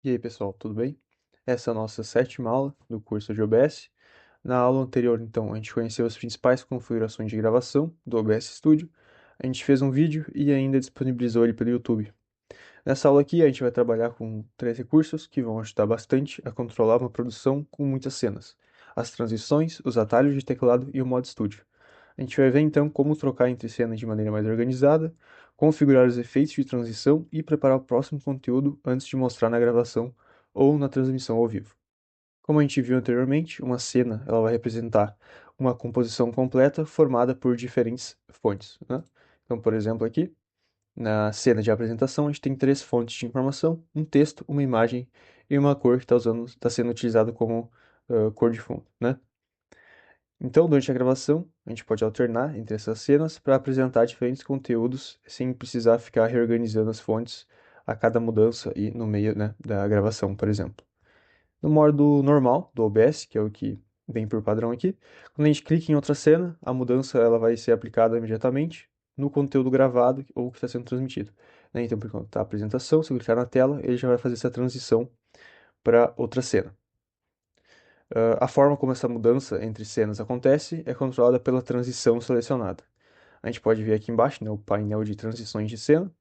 E aí, pessoal, tudo bem? Essa é a nossa sétima aula do curso de OBS. Na aula anterior, então, a gente conheceu as principais configurações de gravação do OBS Studio. A gente fez um vídeo e ainda disponibilizou ele pelo YouTube. Nessa aula aqui, a gente vai trabalhar com três recursos que vão ajudar bastante a controlar uma produção com muitas cenas: as transições, os atalhos de teclado e o modo Studio. A gente vai ver então como trocar entre cenas de maneira mais organizada, configurar os efeitos de transição e preparar o próximo conteúdo antes de mostrar na gravação ou na transmissão ao vivo. Como a gente viu anteriormente, uma cena ela vai representar uma composição completa formada por diferentes fontes, né? Então, por exemplo, aqui na cena de apresentação a gente tem três fontes de informação: um texto, uma imagem e uma cor que está sendo utilizada como cor de fundo, né? Então, durante a gravação, a gente pode alternar entre essas cenas para apresentar diferentes conteúdos sem precisar ficar reorganizando as fontes a cada mudança e no meio, né, da gravação, por exemplo. No modo normal do OBS, que é o que vem por padrão aqui, quando a gente clica em outra cena, a mudança ela vai ser aplicada imediatamente no conteúdo gravado ou que está sendo transmitido, né? Então, por enquanto está a apresentação, se eu clicar na tela, ele já vai fazer essa transição para outra cena. A forma como essa mudança entre cenas acontece é controlada pela transição selecionada. A gente pode ver aqui embaixo, né, o painel de transições de cena,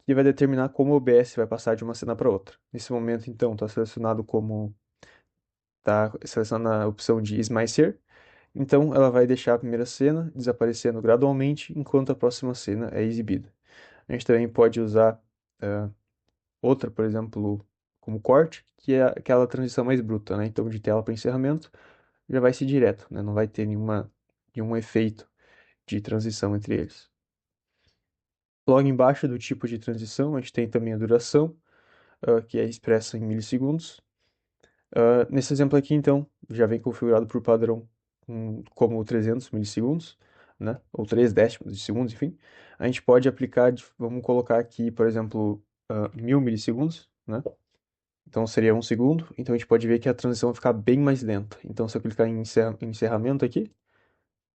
que vai determinar como o OBS vai passar de uma cena para outra. Nesse momento, então, está selecionando a opção de Smicer, então ela vai deixar a primeira cena desaparecendo gradualmente enquanto a próxima cena é exibida. A gente também pode usar uh, outra, por exemplo, como corte, que é aquela transição mais bruta, né? Então, de tela para encerramento, já vai ser direto, né? Não vai ter nenhum efeito de transição entre eles. Logo embaixo do tipo de transição, a gente tem também a duração, que é expressa em milissegundos. Nesse exemplo aqui, então, já vem configurado por padrão como 300 milissegundos, né? Ou 3 décimos de segundo, enfim. A gente pode aplicar, vamos colocar aqui, por exemplo, 1000 milissegundos, né? Então seria um segundo. Então a gente pode ver que a transição vai ficar bem mais lenta. Então se eu clicar em encerramento aqui,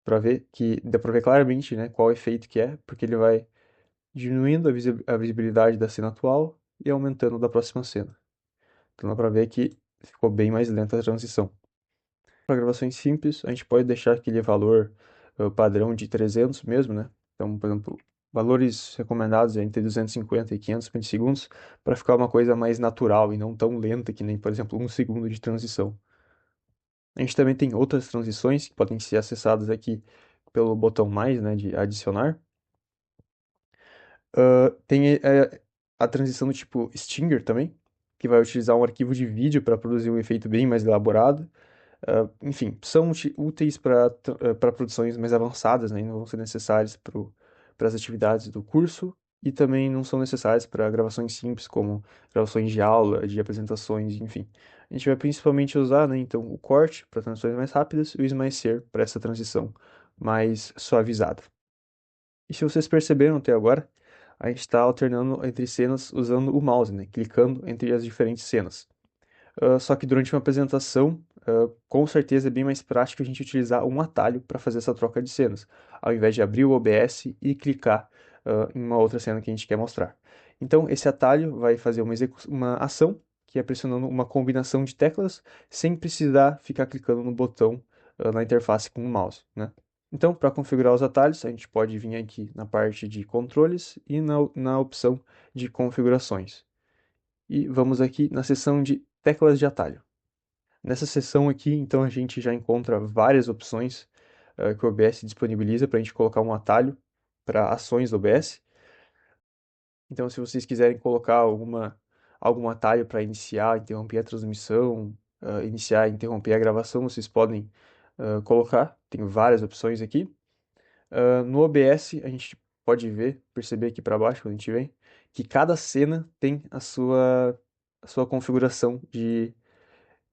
para ver que dá para ver claramente, né, qual efeito que é, porque ele vai diminuindo a visibilidade da cena atual e aumentando da próxima cena. Então dá para ver que ficou bem mais lenta a transição. Para gravações simples, a gente pode deixar aquele valor padrão de 300 mesmo, né? Então, por exemplo, valores recomendados entre 250 e 500 milissegundos para ficar uma coisa mais natural e não tão lenta que nem, por exemplo, um segundo de transição. A gente também tem outras transições que podem ser acessadas aqui pelo botão mais, né, de adicionar. Tem a transição do tipo Stinger também, que vai utilizar um arquivo de vídeo para produzir um efeito bem mais elaborado. Enfim, são úteis para produções mais avançadas, né, e não vão ser necessárias para as atividades do curso e também não são necessárias para gravações simples, como gravações de aula, de apresentações, enfim. A gente vai principalmente usar, né, então, o corte para transições mais rápidas e o smicer para essa transição mais suavizada. E se vocês perceberam até agora, a gente está alternando entre cenas usando o mouse, né, clicando entre as diferentes cenas. Só que durante uma apresentação, com certeza é bem mais prático a gente utilizar um atalho para fazer essa troca de cenas, ao invés de abrir o OBS e clicar em uma outra cena que a gente quer mostrar. Então, esse atalho vai fazer uma ação, que é pressionando uma combinação de teclas, sem precisar ficar clicando no botão na interface com o mouse, né? Então, para configurar os atalhos, a gente pode vir aqui na parte de controles e na opção de configurações. E vamos aqui na seção de teclas de atalho. Nessa seção aqui, então, a gente já encontra várias opções que o OBS disponibiliza para a gente colocar um atalho para ações do OBS. Então, se vocês quiserem colocar algum atalho para iniciar, interromper a transmissão, iniciar e interromper a gravação, vocês podem colocar. Tem várias opções aqui. No OBS, a gente pode perceber aqui para baixo, quando a gente vem, que cada cena tem a sua configuração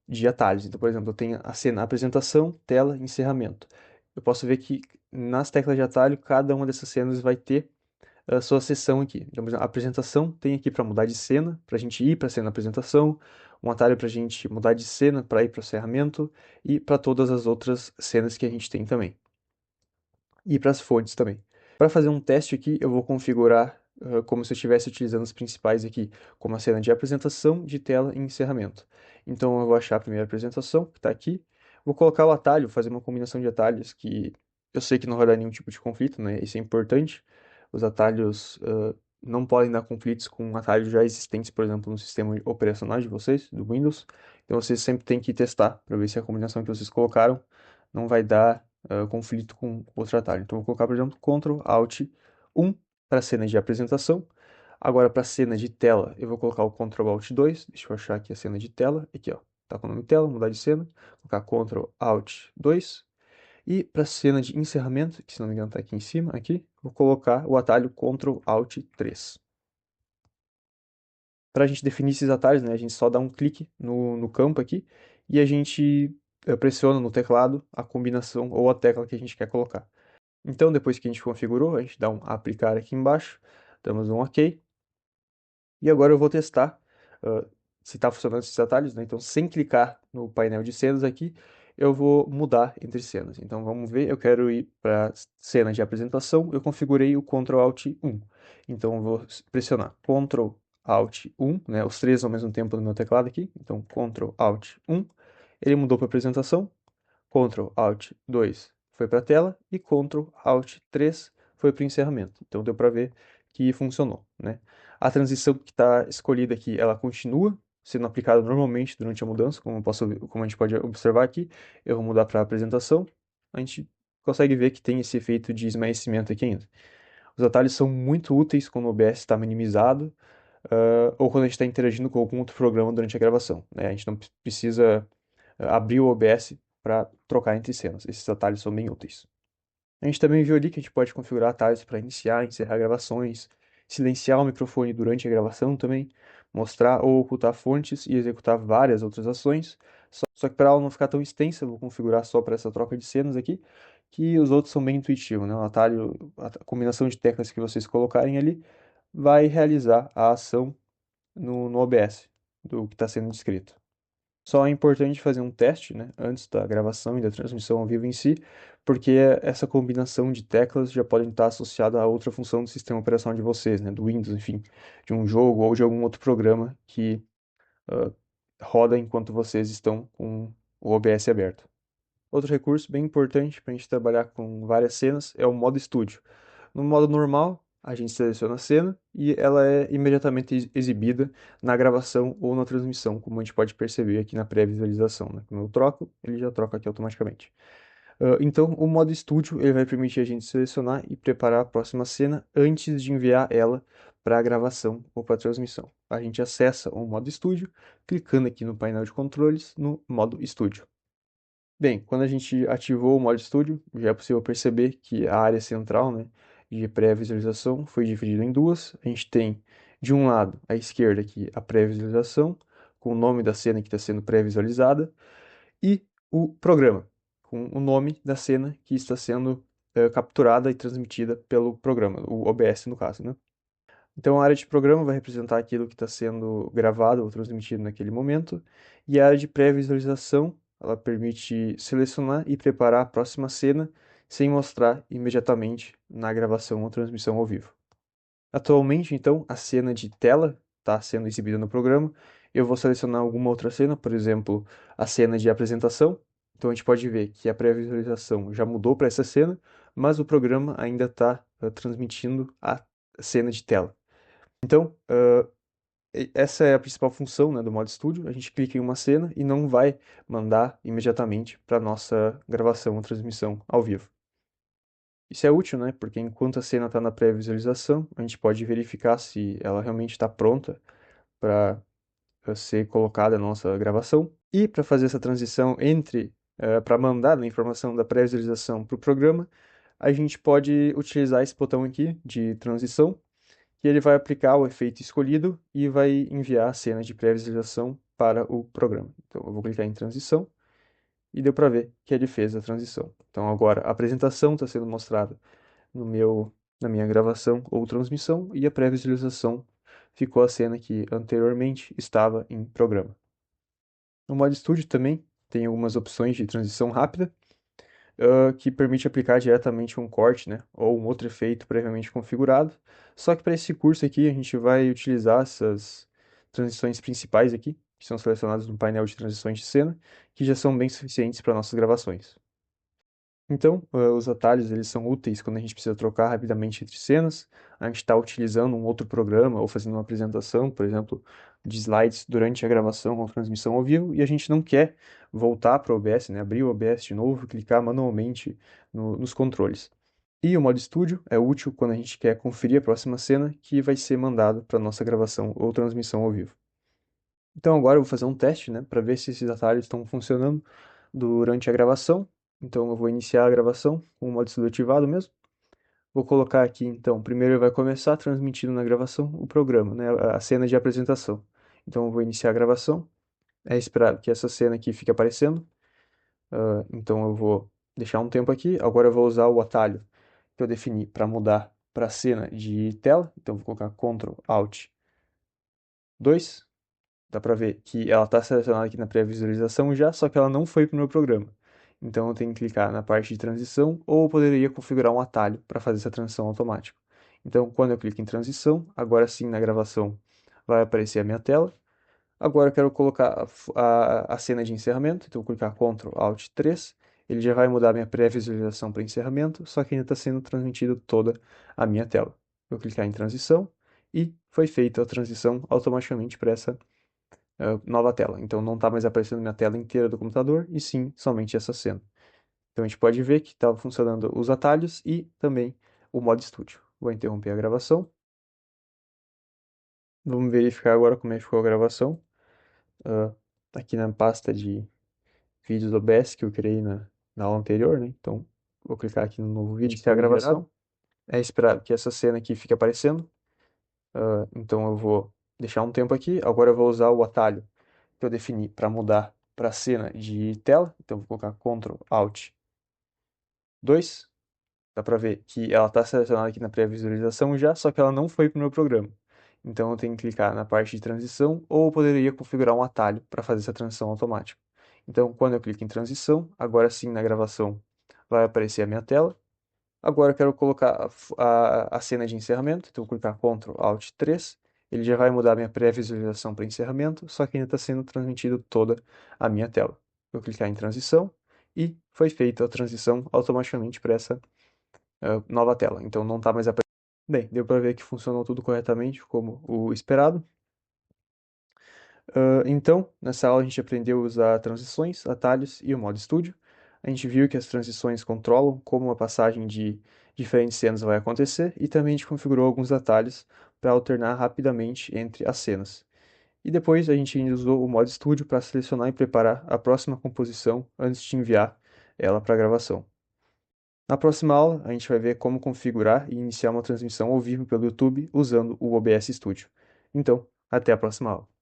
de atalhos. Então, por exemplo, eu tenho a cena apresentação, tela, encerramento. Eu posso ver que nas teclas de atalho, cada uma dessas cenas vai ter a sua seção aqui. Então, por exemplo, a apresentação tem aqui para mudar de cena, para a gente ir para a cena apresentação, um atalho para a gente mudar de cena para ir para o encerramento e para todas as outras cenas que a gente tem também. E para as fontes também. Para fazer um teste aqui, eu vou configurar como se eu estivesse utilizando os principais aqui, como a cena de apresentação, de tela e encerramento. Então eu vou achar a primeira apresentação, que está aqui, vou colocar o atalho, fazer uma combinação de atalhos que eu sei que não vai dar nenhum tipo de conflito, né? Isso é importante. Os atalhos não podem dar conflitos com atalhos já existentes, por exemplo, no sistema operacional de vocês, do Windows. Então vocês sempre têm que testar para ver se a combinação que vocês colocaram não vai dar conflito com outro atalho. Então eu vou colocar, por exemplo, Ctrl Alt 1 para a cena de apresentação. Agora, para a cena de tela, eu vou colocar o Ctrl Alt 2. Deixa eu achar aqui a cena de tela. Aqui, ó. Tá com o nome tela, mudar de cena. Colocar Ctrl Alt 2. E para a cena de encerramento, que se não me engano está aqui em cima, aqui, vou colocar o atalho Ctrl Alt 3. Para a gente definir esses atalhos, né, a gente só dá um clique no campo aqui e a gente pressiona no teclado a combinação ou a tecla que a gente quer colocar. Então, depois que a gente configurou, a gente dá um aplicar aqui embaixo, damos um OK. E agora eu vou testar se está funcionando esses atalhos, né? Então, sem clicar no painel de cenas aqui, eu vou mudar entre cenas. Então, vamos ver, eu quero ir para cena de apresentação, eu configurei o Ctrl Alt 1. Então, eu vou pressionar Ctrl Alt 1, né? Os três ao mesmo tempo no meu teclado aqui. Então, Ctrl Alt 1. Ele mudou para apresentação. Ctrl Alt 2 foi para a tela e Ctrl Alt 3 foi para o encerramento. Então deu para ver que funcionou, né? A transição que está escolhida aqui, ela continua sendo aplicada normalmente durante a mudança, como a gente pode observar aqui. Eu vou mudar para a apresentação, a gente consegue ver que tem esse efeito de esmaecimento aqui ainda. Os atalhos são muito úteis quando o OBS está minimizado, ou quando a gente está interagindo com algum outro programa durante a gravação, né? A gente não precisa abrir o OBS para trocar entre cenas. Esses atalhos são bem úteis. A gente também viu ali que a gente pode configurar atalhos para iniciar, encerrar gravações, silenciar o microfone durante a gravação também, mostrar ou ocultar fontes e executar várias outras ações. Só que para ela não ficar tão extensa, eu vou configurar só para essa troca de cenas aqui, que os outros são bem intuitivos, né? O atalho, a combinação de teclas que vocês colocarem ali vai realizar a ação no OBS do que está sendo descrito. Só é importante fazer um teste, né, antes da gravação e da transmissão ao vivo em si, porque essa combinação de teclas já pode estar associada a outra função do sistema operacional de vocês, né, do Windows, enfim, de um jogo ou de algum outro programa que uh, roda enquanto vocês estão com o OBS aberto. Outro recurso bem importante para a gente trabalhar com várias cenas é o modo estúdio. No modo normal, a gente seleciona a cena e ela é imediatamente exibida na gravação ou na transmissão, como a gente pode perceber aqui na pré-visualização, né? Quando eu troco, ele já troca aqui automaticamente. Então, o modo estúdio ele vai permitir a gente selecionar e preparar a próxima cena antes de enviar ela para a gravação ou para a transmissão. A gente acessa o modo estúdio clicando aqui no painel de controles no modo estúdio. Bem, quando a gente ativou o modo Studio, já é possível perceber que a área central, né, de pré-visualização foi dividida em duas. A gente tem, de um lado, à esquerda aqui, a pré-visualização, com o nome da cena que está sendo pré-visualizada, e o programa, com o nome da cena que está sendo capturada e transmitida pelo programa, o OBS no caso, né? Então, a área de programa vai representar aquilo que está sendo gravado ou transmitido naquele momento, e a área de pré-visualização, ela permite selecionar e preparar a próxima cena sem mostrar imediatamente na gravação ou transmissão ao vivo. Atualmente, então, a cena de tela está sendo exibida no programa. Eu vou selecionar alguma outra cena, por exemplo, a cena de apresentação. Então, a gente pode ver que a pré-visualização já mudou para essa cena, mas o programa ainda está transmitindo a cena de tela. Então, essa é a principal função, né, do modo estúdio. A gente clica em uma cena e não vai mandar imediatamente para nossa gravação ou transmissão ao vivo. Isso é útil, né, porque enquanto a cena está na pré-visualização, a gente pode verificar se ela realmente está pronta para ser colocada na nossa gravação. E para fazer essa transição para mandar a informação da pré-visualização para o programa, a gente pode utilizar esse botão aqui de transição, que ele vai aplicar o efeito escolhido e vai enviar a cena de pré-visualização para o programa. Então, eu vou clicar em transição e deu para ver que ele fez a transição. Então, agora a apresentação está sendo mostrada na minha gravação ou transmissão e a pré-visualização ficou a cena que anteriormente estava em programa. No modo estúdio também tem algumas opções de transição rápida. que permite aplicar diretamente um corte, né, ou um outro efeito previamente configurado. Só que para esse curso aqui a gente vai utilizar essas transições principais aqui, que são selecionadas no painel de transições de cena, que já são bem suficientes para nossas gravações. Então, os atalhos eles são úteis quando a gente precisa trocar rapidamente entre cenas, a gente está utilizando um outro programa ou fazendo uma apresentação, por exemplo, de slides durante a gravação ou transmissão ao vivo, e a gente não quer voltar para o OBS, né, abrir o OBS de novo, clicar manualmente nos controles. E o modo estúdio é útil quando a gente quer conferir a próxima cena que vai ser mandada para nossa gravação ou transmissão ao vivo. Então agora eu vou fazer um teste, né, para ver se esses atalhos estão funcionando durante a gravação. Então eu vou iniciar a gravação com o modo estúdio ativado mesmo. Vou colocar aqui, então, primeiro ele vai começar transmitindo na gravação o programa, né, a cena de apresentação. Então eu vou iniciar a gravação. É esperado que essa cena aqui fique aparecendo. Então eu vou deixar um tempo aqui. Agora eu vou usar o atalho que eu defini para mudar para a cena de tela. Então eu vou colocar Ctrl Alt 2. Dá para ver que ela está selecionada aqui na pré-visualização já, só que ela não foi para o meu programa. Então eu tenho que clicar na parte de transição ou eu poderia configurar um atalho para fazer essa transição automática. Então quando eu clico em transição, agora sim na gravação vai aparecer a minha tela. Agora eu quero colocar a cena de encerramento, então eu vou clicar Ctrl Alt 3. Ele já vai mudar a minha pré-visualização para encerramento, só que ainda está sendo transmitido toda a minha tela. Vou clicar em transição e foi feita a transição automaticamente para essa nova tela. Então não está mais aparecendo minha tela inteira do computador, e sim somente essa cena. Então a gente pode ver que estava funcionando os atalhos e também o modo estúdio. Vou interromper a gravação. Vamos verificar agora como é que ficou a gravação. Uh, aqui na pasta de vídeos do OBS que eu criei na aula anterior, né? Então vou clicar aqui no novo vídeo que é a gravação. É esperado que essa cena aqui fique aparecendo. Então eu vou deixar um tempo aqui. Agora eu vou usar o atalho que eu defini para mudar para a cena de tela. Então vou colocar Ctrl Alt 2. Dá para ver que ela está selecionada aqui na pré-visualização já, só que ela não foi para o meu programa. Então eu tenho que clicar na parte de transição ou eu poderia configurar um atalho para fazer essa transição automática. Então quando eu clico em transição, agora sim na gravação vai aparecer a minha tela. Agora eu quero colocar a cena de encerramento, então vou clicar Ctrl Alt 3. Ele já vai mudar a minha pré-visualização para encerramento, só que ainda está sendo transmitido toda a minha tela. Vou clicar em transição e foi feita a transição automaticamente para essa nova tela. Então não está mais aparecendo. Bem, deu para ver que funcionou tudo corretamente, como o esperado. Então, nessa aula a gente aprendeu a usar transições, atalhos e o modo estúdio. A gente viu que as transições controlam como a passagem de diferentes cenas vai acontecer e também a gente configurou alguns atalhos para alternar rapidamente entre as cenas. E depois a gente ainda usou o modo estúdio para selecionar e preparar a próxima composição antes de enviar ela para a gravação. Na próxima aula, a gente vai ver como configurar e iniciar uma transmissão ao vivo pelo YouTube usando o OBS Studio. Então, até a próxima aula.